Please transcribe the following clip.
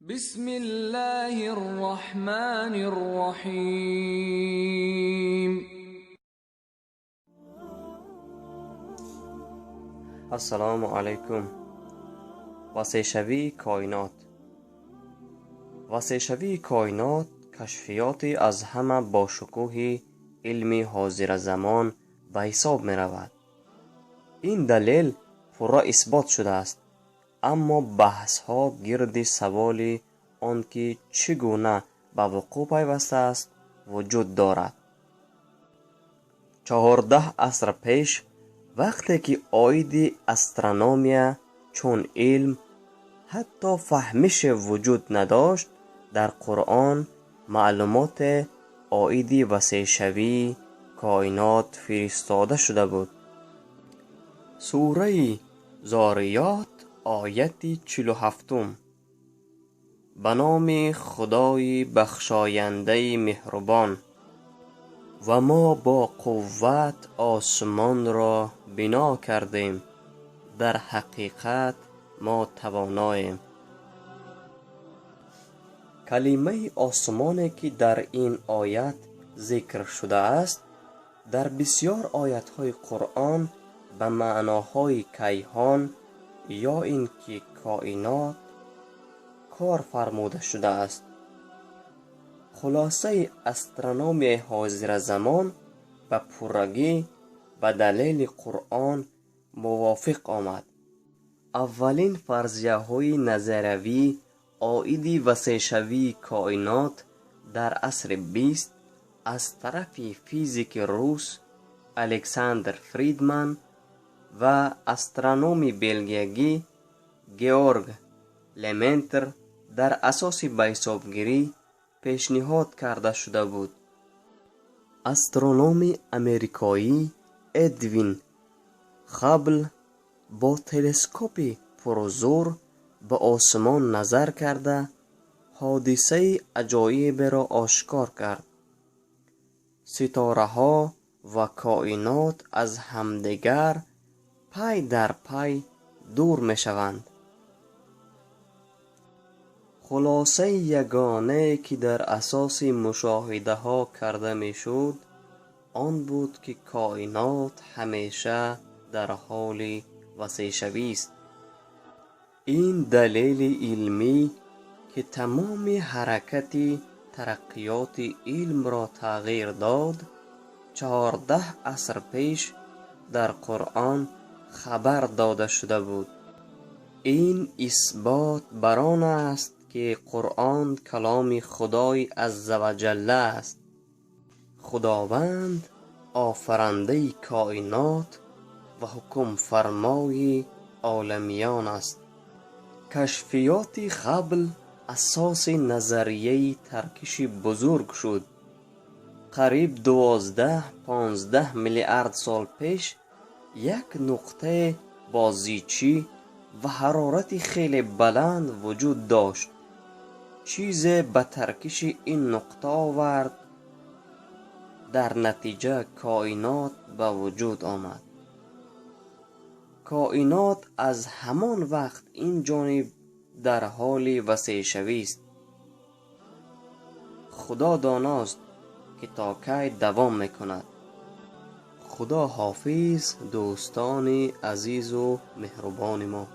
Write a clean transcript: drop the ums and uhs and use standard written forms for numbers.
بسم الله الرحمن الرحیم. السلام علیکم. وسیع کائنات. وسیع کائنات کشفیاتی از همه با شکوه علم حاضر زمان به حساب می رود. این دلیل پورا اثبات شده است، اما بحث ها گرد سوال آنکه چگونه به وقوع پیوسته است وجود دارد. 14 عصر پیش وقتی که عاید استرونومیا چون علم حتی فهمش وجود نداشت، در قرآن معلومات عاید وسیع شوی کائنات فرستاده شده بود. سوره ذاریات آیت 47. به نام خدای بخشاینده مهربان. و ما با قوت آسمان را بنا کردیم، در حقیقت ما تواناییم. کلمه آسمانی که در این آیت ذکر شده است، در بسیار آیت های قرآن به معناهای کیهان یا اینکه کائنات کار فرموده شده است. خلاصه استرونومی حاضر زمان به پرگی به دلیل قرآن موافق آمد. اولین فرضیه های نظریوی عاید وسیع شوی کائنات در عصر 20 از طرف فیزیک روس الکساندر فریدمن و استرونوم بلژیکی گیورگ لمایتر در اساس به حسابگیری پیشنهاد کرده شده بود. استرونوم امریکایی ادوین هابل با تلسکوپ پرزور به آسمان نظر کرده حادثه عجایب را آشکار کرد. ستاره ها و کائنات از همدیگر پی در پی دور می شوند. خلاصه یگانه که در اساس مشاهده ها کرده می شد آن بود که کائنات همیشه در حال وسیع شوی است. این دلیل علمی که تمام حرکت ترقیات علم را تغییر داد 14 عصر پیش در قرآن خبر داده شده بود. این اثبات بر آن است که قرآن کلام خدای عزوجل است. خداوند آفرینده کائنات و حکم فرمای عالمیان است. کشفیات هابل اساس نظریه ترکش بزرگ شد. قریب 12-15 میلیارد سال پیش یک نقطه بازیچی و حرارت خیلی بلند وجود داشت. چیز به ترکش این نقطه آورد، در نتیجه کائنات به وجود آمد. کائنات از همان وقت این جانب در حال وسیع شوی است. خدا داناست که تا کی دوام میکند. خدا حافظ دوستان عزیز و مهربان ما.